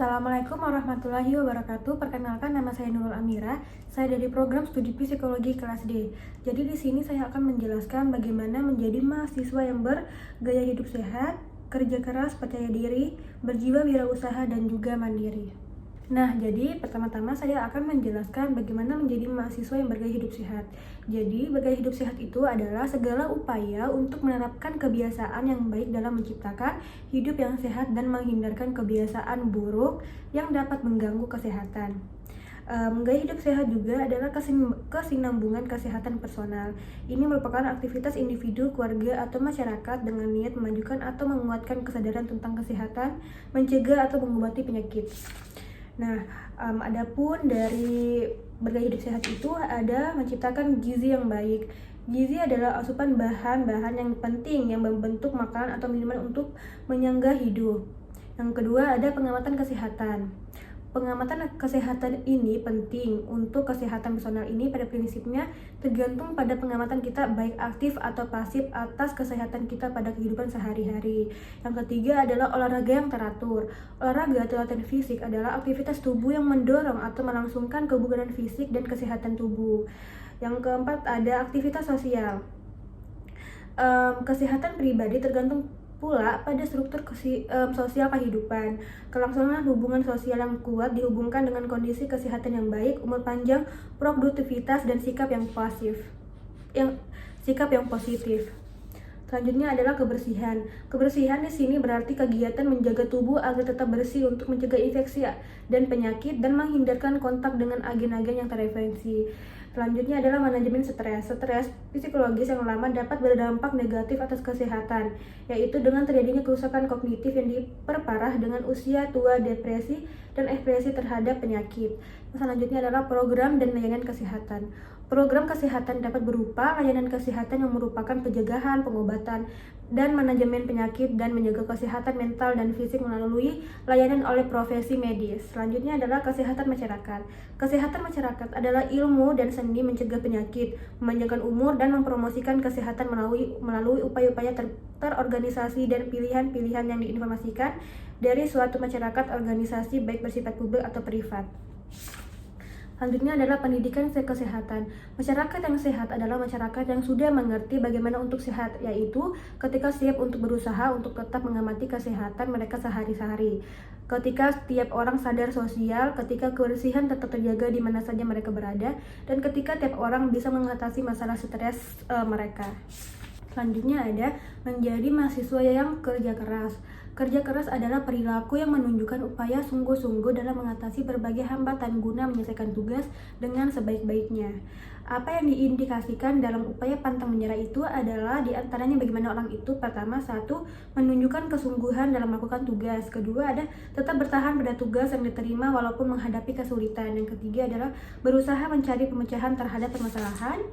Assalamualaikum warahmatullahi wabarakatuh. Perkenalkan, nama saya Nurul Amira. Saya dari program studi psikologi kelas D. Jadi di sini saya akan menjelaskan bagaimana menjadi mahasiswa yang bergaya hidup sehat, kerja keras, percaya diri, berjiwa wirausaha, dan juga mandiri. Nah, jadi pertama-tama saya akan menjelaskan bagaimana menjadi mahasiswa yang bergaya hidup sehat. Jadi, bergaya hidup sehat itu adalah segala upaya untuk menerapkan kebiasaan yang baik dalam menciptakan hidup yang sehat dan menghindarkan kebiasaan buruk yang dapat mengganggu kesehatan. Gaya hidup sehat juga adalah kesinambungan kesehatan personal. Ini merupakan aktivitas individu, keluarga, atau masyarakat dengan niat memajukan atau menguatkan kesadaran tentang kesehatan, mencegah atau mengobati penyakit. Nah, adapun dari bergaya hidup sehat itu ada menciptakan gizi yang baik. Gizi adalah asupan bahan-bahan yang penting yang membentuk makanan atau minuman untuk menyangga hidup. Yang kedua ada pengamatan kesehatan. Pengamatan kesehatan ini penting untuk kesehatan personal ini pada prinsipnya tergantung pada pengamatan kita baik aktif atau pasif atas kesehatan kita pada kehidupan sehari-hari. Yang ketiga adalah olahraga yang teratur. Olahraga atau latihan fisik adalah aktivitas tubuh yang mendorong atau melangsungkan kebugaran fisik dan kesehatan tubuh. Yang keempat ada aktivitas sosial. Kesehatan pribadi tergantung pula pada struktur sosial kehidupan. Kelangsungan hubungan sosial yang kuat dihubungkan dengan kondisi kesehatan yang baik, umur panjang, produktivitas, dan sikap yang positif. Selanjutnya adalah kebersihan. Kebersihan di sini berarti kegiatan menjaga tubuh agar tetap bersih untuk mencegah infeksi dan penyakit dan menghindarkan kontak dengan agen-agen yang terinfeksi. Selanjutnya adalah manajemen stres. Stres psikologis yang lama dapat berdampak negatif atas kesehatan, yaitu dengan terjadinya kerusakan kognitif yang diperparah dengan usia tua, depresi, dan ekspresi terhadap penyakit. Selanjutnya adalah program dan layanan kesehatan. Program kesehatan dapat berupa layanan kesehatan yang merupakan pencegahan, pengobatan, dan manajemen penyakit dan menjaga kesehatan mental dan fisik melalui layanan oleh profesi medis. Selanjutnya adalah kesehatan masyarakat. Kesehatan masyarakat adalah ilmu dan seni mencegah penyakit, memanjangkan umur, dan mempromosikan kesehatan melalui upaya-upaya terorganisasi dan pilihan-pilihan yang diinformasikan dari suatu masyarakat organisasi baik bersifat publik atau privat. Selanjutnya adalah pendidikan kesehatan. Masyarakat yang sehat adalah masyarakat yang sudah mengerti bagaimana untuk sehat, yaitu ketika siap untuk berusaha untuk tetap mengamati kesehatan mereka sehari-hari. Ketika setiap orang sadar sosial, ketika kebersihan tetap terjaga di mana saja mereka berada, dan ketika tiap orang bisa mengatasi masalah stres mereka. Selanjutnya ada menjadi mahasiswa yang kerja keras. Kerja keras adalah perilaku yang menunjukkan upaya sungguh-sungguh dalam mengatasi berbagai hambatan guna menyelesaikan tugas dengan sebaik-baiknya. Apa yang diindikasikan dalam upaya pantang menyerah itu adalah diantaranya bagaimana orang itu pertama, satu, menunjukkan kesungguhan dalam melakukan tugas. Kedua ada tetap bertahan pada tugas yang diterima walaupun menghadapi kesulitan. Yang ketiga adalah berusaha mencari pemecahan terhadap permasalahan.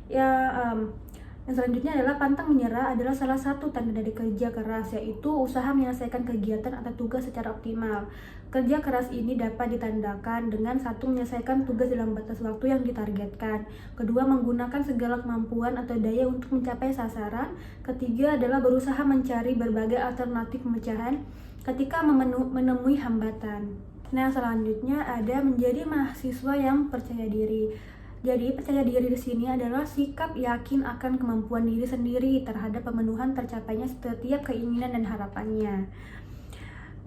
Yang selanjutnya adalah pantang menyerah adalah salah satu tanda dari kerja keras, yaitu usaha menyelesaikan kegiatan atau tugas secara optimal. Kerja keras ini dapat ditandakan dengan satu, menyelesaikan tugas dalam batas waktu yang ditargetkan. Kedua, menggunakan segala kemampuan atau daya untuk mencapai sasaran. Ketiga adalah berusaha mencari berbagai alternatif pemecahan ketika menemui hambatan. Nah, selanjutnya ada menjadi mahasiswa yang percaya diri. Jadi, percaya diri di sini adalah sikap yakin akan kemampuan diri sendiri terhadap pemenuhan tercapainya setiap keinginan dan harapannya.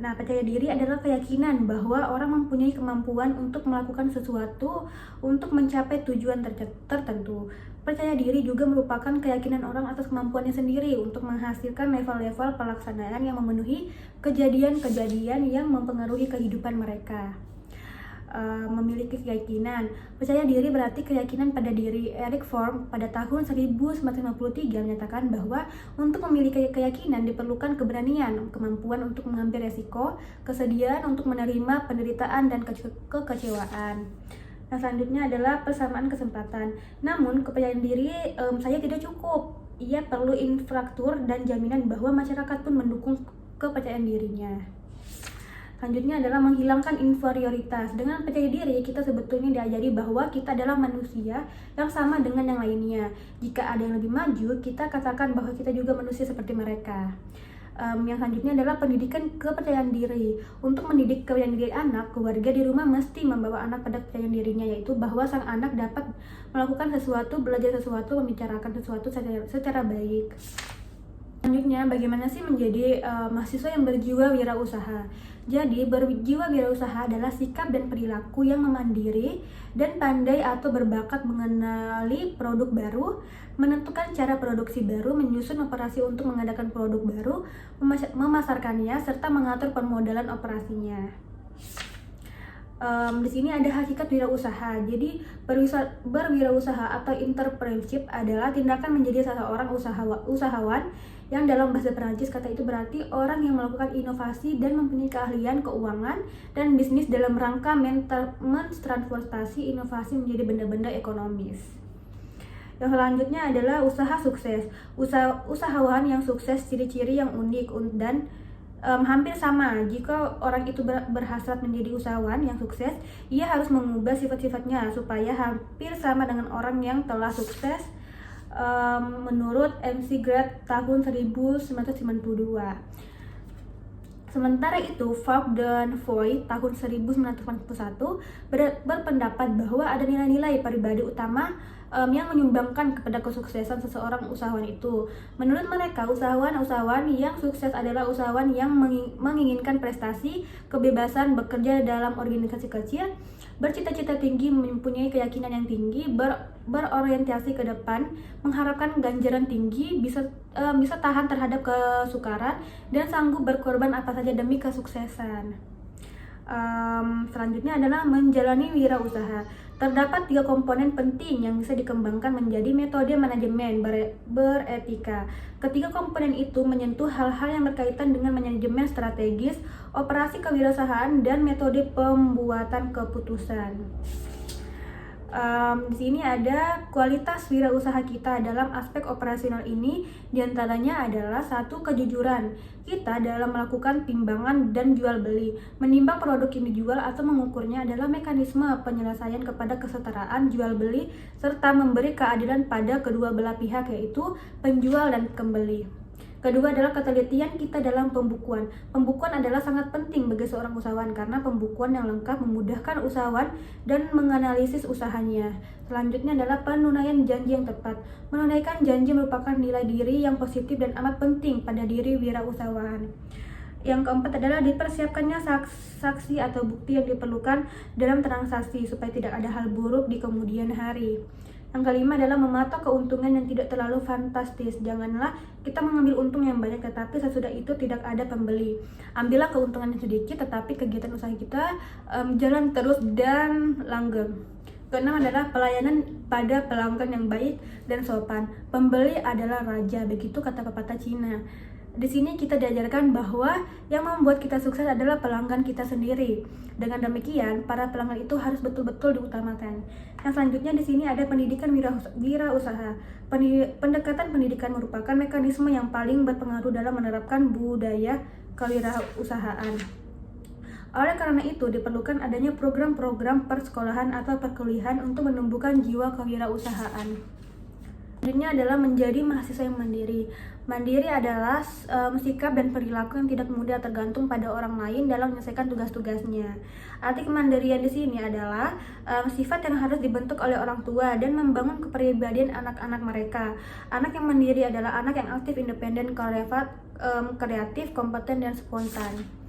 Nah, percaya diri adalah keyakinan bahwa orang mempunyai kemampuan untuk melakukan sesuatu untuk mencapai tujuan tertentu. Percaya diri juga merupakan keyakinan orang atas kemampuannya sendiri untuk menghasilkan level-level pelaksanaan yang memenuhi kejadian-kejadian yang mempengaruhi kehidupan mereka. Memiliki keyakinan. Percaya diri berarti keyakinan pada diri. Eric Fromm pada tahun 1953 menyatakan bahwa untuk memiliki keyakinan diperlukan keberanian, kemampuan untuk mengambil resiko, kesediaan untuk menerima penderitaan dan kekecewaan. Nah, selanjutnya adalah persamaan kesempatan. Namun, kepercayaan diri saya tidak cukup. Ia perlu infrastruktur dan jaminan bahwa masyarakat pun mendukung kepercayaan dirinya. Selanjutnya adalah menghilangkan inferioritas. Dengan percaya diri, kita sebetulnya diajari bahwa kita adalah manusia yang sama dengan yang lainnya. Jika ada yang lebih maju, kita katakan bahwa kita juga manusia seperti mereka. Yang selanjutnya adalah pendidikan kepercayaan diri. Untuk mendidik kepercayaan diri anak, keluarga di rumah mesti membawa anak pada kepercayaan dirinya, yaitu bahwa sang anak dapat melakukan sesuatu, belajar sesuatu, membicarakan sesuatu secara baik. Selanjutnya, bagaimana sih menjadi mahasiswa yang berjiwa wirausaha? Jadi, berjiwa wirausaha adalah sikap dan perilaku yang memandiri dan pandai atau berbakat mengenali produk baru, menentukan cara produksi baru, menyusun operasi untuk mengadakan produk baru, memasarkannya, serta mengatur permodalan operasinya. Di sini ada hakikat wirausaha. Jadi, berwirausaha atau entrepreneurship adalah tindakan menjadi seorang usahawan yang dalam bahasa Perancis kata itu berarti orang yang melakukan inovasi dan mempunyai keahlian keuangan dan bisnis dalam rangka mentransportasi inovasi menjadi benda-benda ekonomis. Yang selanjutnya adalah usaha sukses. Usahawan yang sukses ciri-ciri yang unik dan hampir sama. Jika orang itu berhasrat menjadi usahawan yang sukses, ia harus mengubah sifat-sifatnya supaya hampir sama dengan orang yang telah sukses. Menurut MC Grad tahun 1992. Sementara itu, Falk dan Foy tahun 1981 berpendapat bahwa ada nilai-nilai pribadi utama yang menyumbangkan kepada kesuksesan seseorang usahawan itu. Menurut mereka, usahawan yang sukses adalah usahawan yang menginginkan prestasi, kebebasan bekerja dalam organisasi kecil, bercita-cita tinggi, mempunyai keyakinan yang tinggi, berorientasi ke depan, mengharapkan ganjaran tinggi, bisa tahan terhadap kesukaran, dan sanggup berkorban apa saja demi kesuksesan. Selanjutnya adalah menjalani wirausaha. Terdapat 3 komponen penting yang bisa dikembangkan menjadi metode manajemen beretika. Ketiga komponen itu menyentuh hal-hal yang berkaitan dengan manajemen strategis, operasi kewirausahaan, dan metode pembuatan keputusan. Di sini ada kualitas wirausaha kita dalam aspek operasional ini, diantaranya adalah 1. Kejujuran kita dalam melakukan timbangan dan jual beli. Menimbang produk yang dijual atau mengukurnya adalah mekanisme penyelesaian kepada kesetaraan jual beli serta memberi keadilan pada kedua belah pihak, yaitu penjual dan pembeli. Kedua adalah ketelitian kita dalam pembukuan. Pembukuan adalah sangat penting bagi seorang usahawan karena pembukuan yang lengkap memudahkan usahawan dan menganalisis usahanya. Selanjutnya adalah penunaian janji yang tepat. Menunaikan janji merupakan nilai diri yang positif dan amat penting pada diri wirausahawan. Yang keempat adalah dipersiapkannya saksi atau bukti yang diperlukan dalam transaksi supaya tidak ada hal buruk di kemudian hari. Yang kelima adalah mematok keuntungan yang tidak terlalu fantastis. Janganlah kita mengambil untung yang banyak tetapi sesudah itu tidak ada pembeli. Ambillah keuntungan yang sedikit tetapi kegiatan usaha kita jalan terus dan langgeng. Keenam adalah pelayanan pada pelanggan yang baik dan sopan. Pembeli adalah raja, begitu kata pepatah Cina. Di sini kita diajarkan bahwa yang membuat kita sukses adalah pelanggan kita sendiri. Dengan demikian, para pelanggan itu harus betul-betul diutamakan. Yang selanjutnya di sini ada pendidikan wirausaha. Pendekatan pendidikan merupakan mekanisme yang paling berpengaruh dalam menerapkan budaya kewirausahaan. Oleh karena itu, diperlukan adanya program-program persekolahan atau perkuliahan untuk menumbuhkan jiwa kewirausahaan. Selanjutnya adalah menjadi mahasiswa yang mandiri. Mandiri adalah sikap dan perilaku yang tidak mudah tergantung pada orang lain dalam menyelesaikan tugas-tugasnya. Arti kemandirian di sini adalah sifat yang harus dibentuk oleh orang tua dan membangun kepribadian anak-anak mereka. Anak yang mandiri adalah anak yang aktif, independen, kreatif, kompeten, dan spontan.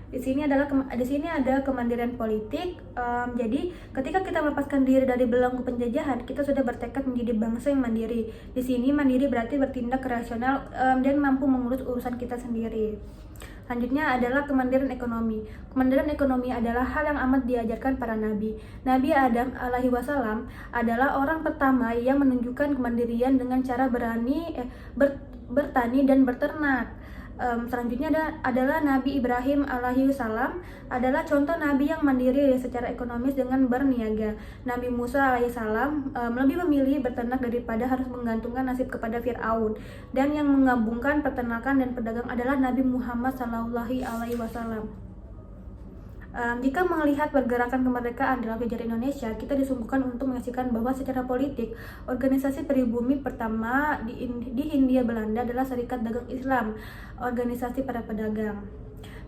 Di sini ada kemandirian politik. Jadi ketika kita melepaskan diri dari belenggu penjajahan, kita sudah bertekad menjadi bangsa yang mandiri. Di sini mandiri berarti bertindak rasional dan mampu mengurus urusan kita sendiri. Selanjutnya adalah kemandirian ekonomi. Kemandirian ekonomi adalah hal yang amat diajarkan para nabi. Nabi Adam alaihi wasallam adalah orang pertama yang menunjukkan kemandirian dengan cara bertani dan berternak. Selanjutnya adalah Nabi Ibrahim alaihi salam adalah contoh nabi yang mandiri secara ekonomis dengan berniaga. Nabi Musa alaihi salam lebih memilih berternak daripada harus menggantungkan nasib kepada Fir'aun. Dan yang menggabungkan peternakan dan pedagang adalah Nabi Muhammad sallallahu alaihi wasallam. Jika melihat pergerakan kemerdekaan dalam sejarah Indonesia, kita disuguhkan untuk menyaksikan bahwa secara politik, organisasi pribumi pertama di Hindia Belanda adalah Serikat Dagang Islam, organisasi para pedagang.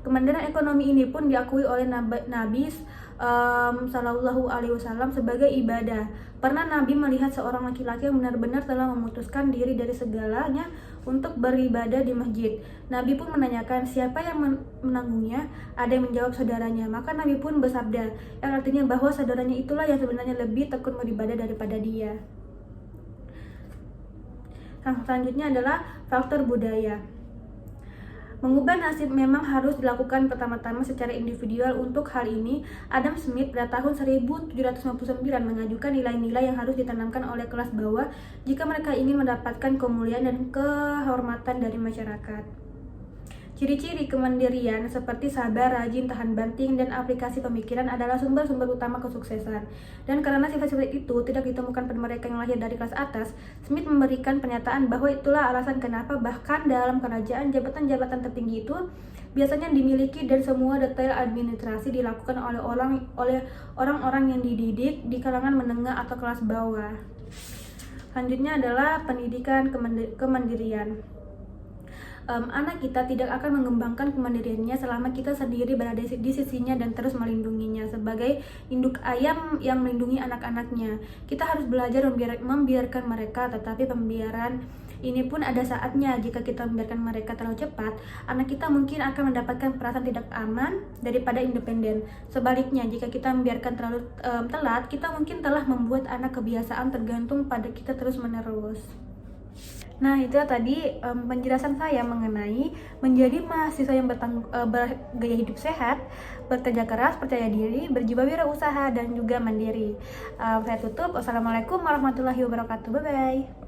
Kemandiran ekonomi ini pun diakui oleh Nabi Sallallahu Alaihi Wasallam sebagai ibadah. Pernah Nabi melihat seorang laki-laki yang benar-benar telah memutuskan diri dari segalanya untuk beribadah di masjid. Nabi pun menanyakan siapa yang menanggungnya. Ada yang menjawab saudaranya. Maka Nabi pun bersabda, yang artinya bahwa saudaranya itulah yang sebenarnya lebih tekun beribadah daripada dia. Yang selanjutnya adalah faktor budaya. Mengubah nasib memang harus dilakukan pertama-tama secara individual. Untuk hal ini, Adam Smith pada tahun 1759 mengajukan nilai-nilai yang harus ditanamkan oleh kelas bawah jika mereka ingin mendapatkan kemuliaan dan kehormatan dari masyarakat. Ciri-ciri kemandirian seperti sabar, rajin, tahan banting, dan aplikasi pemikiran adalah sumber-sumber utama kesuksesan. Dan karena sifat-sifat itu tidak ditemukan pada mereka yang lahir dari kelas atas, Smith memberikan pernyataan bahwa itulah alasan kenapa bahkan dalam kerajaan jabatan-jabatan tertinggi itu biasanya dimiliki dan semua detail administrasi dilakukan oleh orang-orang yang dididik di kalangan menengah atau kelas bawah. Selanjutnya adalah pendidikan kemandirian. Anak kita tidak akan mengembangkan kemandiriannya selama kita sendiri berada di sisinya dan terus melindunginya. Sebagai induk ayam yang melindungi anak-anaknya, kita harus belajar membiarkan mereka, tetapi pembiaran ini pun ada saatnya. Jika kita membiarkan mereka terlalu cepat, anak kita mungkin akan mendapatkan perasaan tidak aman daripada independen. Sebaliknya, jika kita membiarkan terlalu telat, kita mungkin telah membuat anak kebiasaan tergantung pada kita terus-menerus. Nah, itu tadi penjelasan saya mengenai menjadi mahasiswa yang bergaya hidup sehat, bekerja keras, percaya diri, berjiwa wirausaha, dan juga mandiri. Saya tutup. Wassalamualaikum warahmatullahi wabarakatuh. Bye-bye.